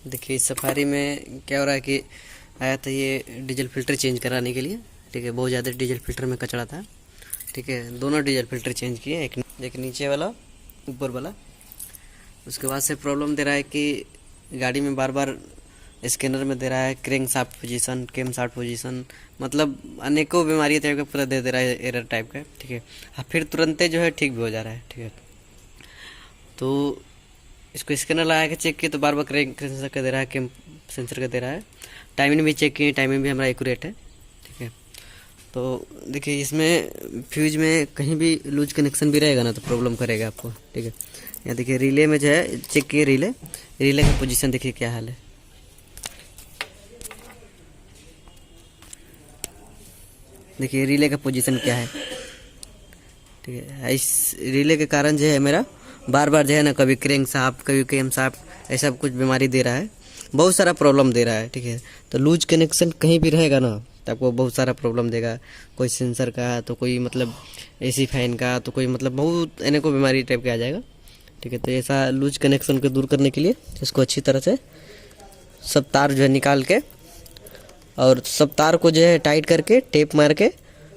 देखिए इस सफारी में क्या हो रहा है कि आया था ये डीजल फिल्टर चेंज कराने के लिए। ठीक है, बहुत ज़्यादा डीजल फिल्टर में कचरा था। ठीक है, दोनों डीजल फिल्टर चेंज किए, एक नीचे वाला, ऊपर वाला। उसके बाद से प्रॉब्लम दे रहा है कि गाड़ी में बार बार स्कैनर में दे रहा है crank shaft position, cam shaft position, मतलब अनेकों बीमारी टाइप का पूरा दे रहा है, एरर टाइप का। ठीक है, फिर तुरंते जो है ठीक भी हो जा रहा है। ठीक है, तो इसको स्कैनर लगा के चेक किए तो बार बार क्रैंक सेंसर का दे रहा है, कैम सेंसर का दे रहा है। टाइमिंग भी चेक किए, टाइमिंग भी हमारा एक्यूरेट है। ठीक है, तो देखिए इसमें फ्यूज में कहीं भी लूज कनेक्शन भी रहेगा ना तो प्रॉब्लम करेगा आपको। ठीक है, यहाँ देखिए रिले में जो है चेक किए, रिले का पोजीशन देखिए क्या हाल है। देखिए रिले का पोजीशन क्या है। ठीक है, इस रिले के कारण जो है मेरा बार बार जो है ना कभी क्रैंक शाफ्ट, कभी कैम शाफ्ट, ऐसा कुछ बीमारी दे रहा है, बहुत सारा प्रॉब्लम दे रहा है। ठीक है, तो लूज कनेक्शन कहीं भी रहेगा ना तो आपको बहुत सारा प्रॉब्लम देगा। कोई सेंसर का, तो कोई मतलब एसी फैन का, तो कोई मतलब बहुत अनेकों बीमारी टाइप के आ जाएगा। ठीक है, तो ऐसा लूज कनेक्शन को दूर करने के लिए इसको अच्छी तरह से सब तार जो है निकाल के और सब तार को जो है टाइट करके टेप मार के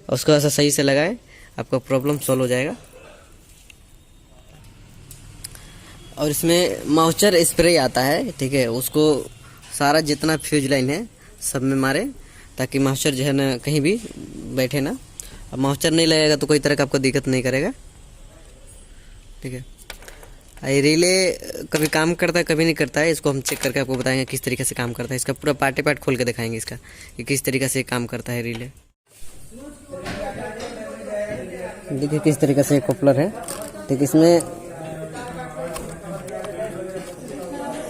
उसको ऐसा सही से लगाएं, आपका प्रॉब्लम सॉल्व हो जाएगा। और इसमें मॉइस्चर स्प्रे आता है। ठीक है, उसको सारा जितना फ्यूज लाइन है सब में मारे ताकि मॉइस्चर जो है ना कहीं भी बैठे ना। अब मॉइस्चर नहीं लगेगा तो कोई तरह का आपको दिक्कत नहीं करेगा। ठीक है, ये रिले कभी काम करता है कभी नहीं करता है, इसको हम चेक करके आपको बताएंगे किस तरीके से काम करता है। इसका पूरा पार्ट खोल के दिखाएंगे इसका कि किस तरीके से काम करता है रिले। देखिए किस तरीके से कपलर है। ठीक, इसमें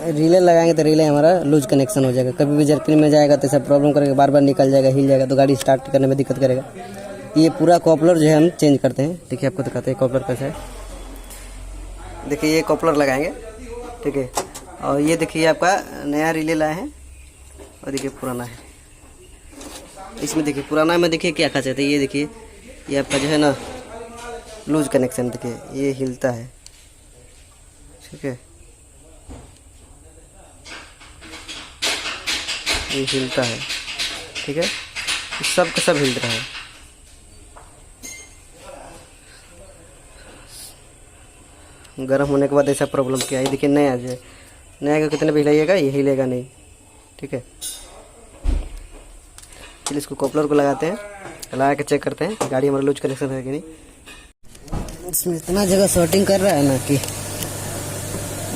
रिले लगाएंगे तो रिले हमारा लूज कनेक्शन हो जाएगा, कभी भी जर्किंग में जाएगा तो ऐसा प्रॉब्लम करेगा, बार बार निकल जाएगा, हिल जाएगा, तो गाड़ी स्टार्ट करने में दिक्कत करेगा। ये पूरा कॉपलर जो है हम चेंज करते हैं। देखिए आपको दिखाते हैं कॉपलर कैसा है। देखिए ये कॉपलर लगाएंगे। ठीक है, और ये देखिए आपका नया रिले लाए हैं और देखिए पुराना है। इसमें देखिए पुराना में देखिए क्या खासियत है, ये देखिए ये आपका जो है ना लूज कनेक्शन, देखिए ये हिलता है। ठीक है, ये हिलता है। ठीक है, सब का सब हिल रहा है। गर्म होने के बाद ऐसा प्रॉब्लम क्या है, देखिए नया जो है, नया का कितने भी हिलाइएगा ये हिलेगा नहीं। ठीक है, चलिए इसको कॉपलर को लगाते हैं, लगा के चेक करते हैं गाड़ी हमारा लूज कनेक्शन है कि नहीं। इसमें इतना जगह शॉर्टिंग कर रहा है ना कि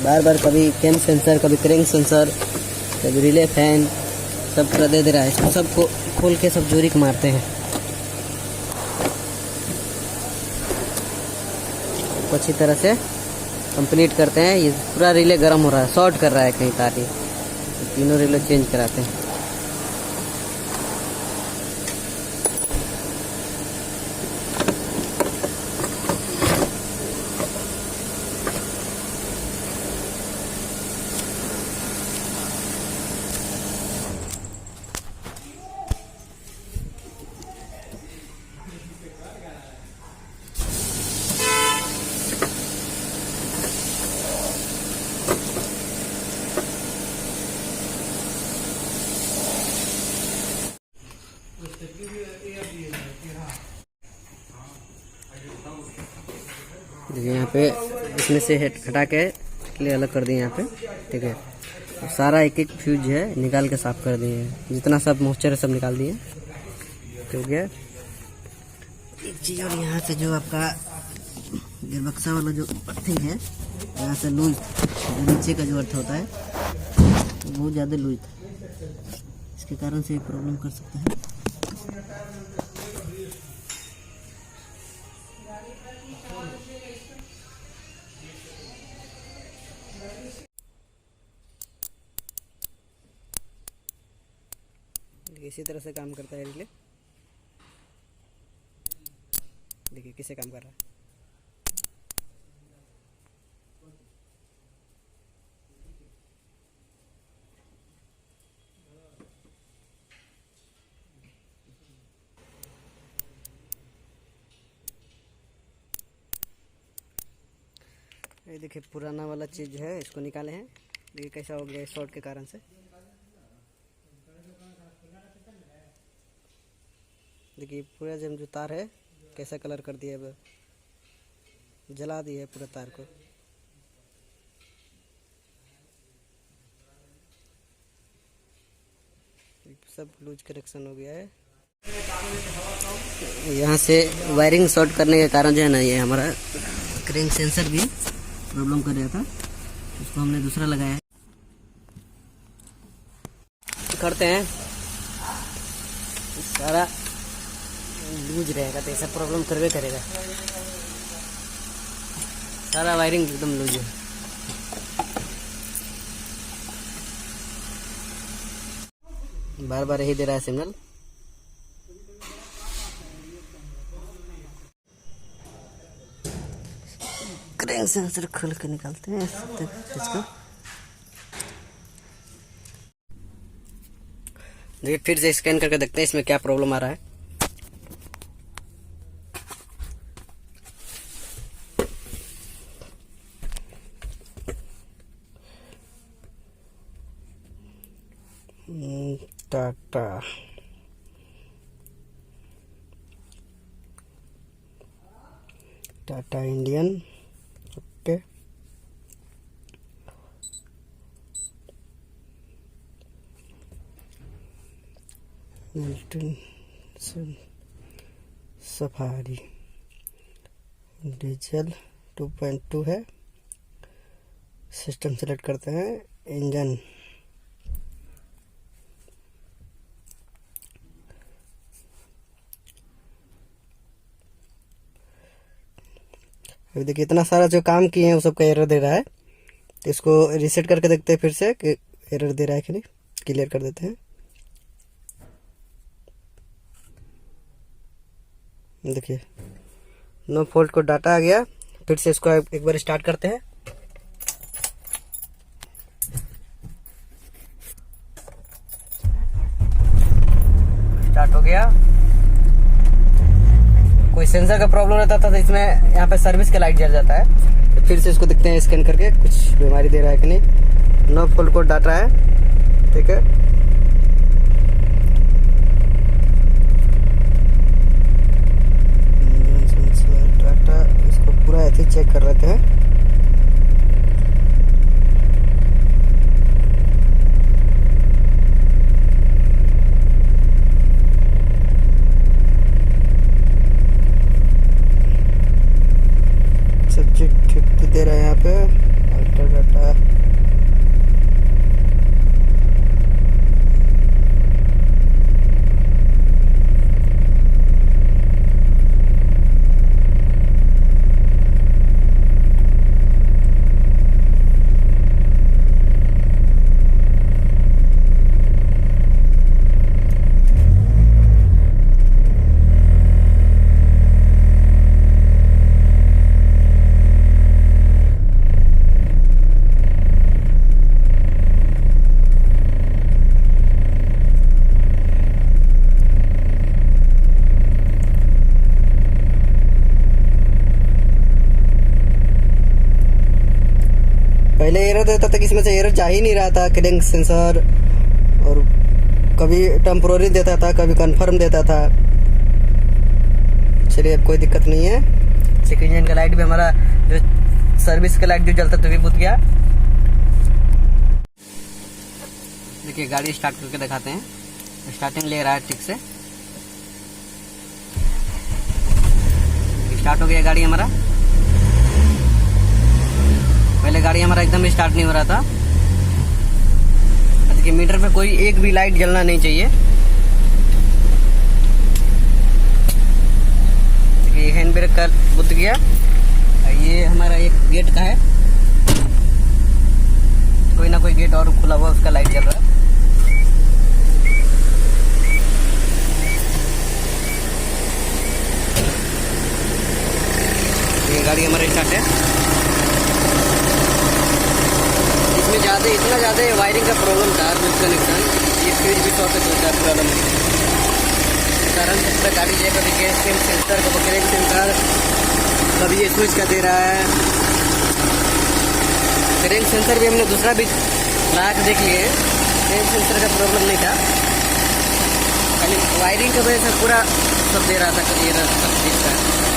बार बार कभी कैम सेंसर, कभी क्रैंक सेंसर, कभी रिले फैन, सब पूरा दे रहा है। इसको सबको खोल के सब जोरी को मारते हैं, अच्छी तरह से कंप्लीट करते हैं। ये पूरा रिले गर्म हो रहा है, शॉर्ट कर रहा है कहीं तार, तीनों रिले चेंज कराते हैं। देखिए यहाँ पे इसमें से हटा के लिए अलग कर दिए यहाँ पे। ठीक है, तो सारा एक एक फ्यूज है निकाल के साफ कर दिए हैं, जितना सब मॉइस्चर है सब निकाल दिए। हो गया एक चीज़। और यहाँ से जो आपका गियरबक्सा वाला जो अर्थिंग है, यहाँ से लूज नीचे का जो अर्थ होता है वो बहुत ज़्यादा लूज था, इसके कारण से प्रॉब्लम कर सकता है। इसी तरह से काम करता है रिले। देखिए किसे काम कर रहा है। ये देखिए पुराना वाला चीज़ है, इसको निकाले हैं देखिए कैसा हो गया शॉर्ट के कारण से। देखिए पूरा जो तार है कैसा कलर कर दिया है, जला दिया है पूरा तार को। सब लूज कनेक्शन हो गया है। यहाँ से वायरिंग शॉर्ट करने के कारण जो है ना, ये हमारा क्रैंक सेंसर भी प्रॉब्लम कर रहा था, उसको हमने दूसरा लगाया है। करते हैं सारा लूज रहेगा तो ऐसा प्रॉब्लम करवे करेगा। सारा वायरिंग एकदम लूज है। बार बार यही दे रहा है सिग्नल। क्रैंक सेंसर खोल के निकालते हैं इसको। देखिए फिर से स्कैन करके देखते हैं इसमें क्या प्रॉब्लम आ रहा है। Tata Indian, okay. Safari diesel 2.2 है। सिस्टम सेलेक्ट करते हैं, इंजन अभी देखिए इतना सारा जो काम किए हैं वो सबका एरर दे रहा है। तो इसको रीसेट करके देखते हैं फिर से कि एरर दे रहा है कि नहीं। क्लियर कर देते हैं। देखिए नो फॉल्ट को डाटा आ गया। फिर से इसको एक बार स्टार्ट करते हैं। स्टार्ट हो गया। कोई सेंसर का प्रॉब्लम रहता था तो इसमें यहाँ पे सर्विस का लाइट जल जाता है। तो फिर से इसको देखते हैं स्कैन करके कुछ बीमारी दे रहा है कि नहीं। नो फॉल्ट कोड डाटा है, ठीक है। डाटा इसको पूरा ऐसे चेक कर लेते हैं। ठीक तो दे रहा है यहाँ पे अल्ट्रा डाटा। पहले एरर देता था कि इसमें से एरर जा ही नहीं रहा था क्रैंक सेंसर, और कभी टेम्पोररी देता था, कभी कंफर्म देता था। चलिए अब कोई दिक्कत नहीं है। चेक इंजन का लाइट भी हमारा जो सर्विस का लाइट जो जलता था भी बुझ गया। देखिए गाड़ी स्टार्ट करके दिखाते हैं। स्टार्टिंग ले रहा है ठीक से। स्टार्ट हो गया गाड़ी हमारा। पहले गाड़ी हमारा एकदम स्टार्ट नहीं हो रहा था। देखिए मीटर पे कोई एक भी लाइट जलना नहीं चाहिए। देखिए हैंड ब्रेक का बुझ गया। ये हमारा एक गेट का है, कोई ना कोई गेट और खुला हुआ उसका लाइट जल रहा है। ये गाड़ी हमारा स्टार्ट है। इतना ज़्यादा वायरिंग का प्रॉब्लम था, कनेक्शन ये फ्यूज भी शॉर्टेज होता है प्रॉब्लम कारण सबसे गाड़ी जो है देखिए सेंसर का क्रैंक सेंसर कभी ये स्विच का दे रहा है। क्रैंक सेंसर भी हमने दूसरा भी लाख देख लिए, तेल सेंसर का प्रॉब्लम नहीं था, खाली वायरिंग की वजह से पूरा सब दे रहा था, ये सब दिखता है।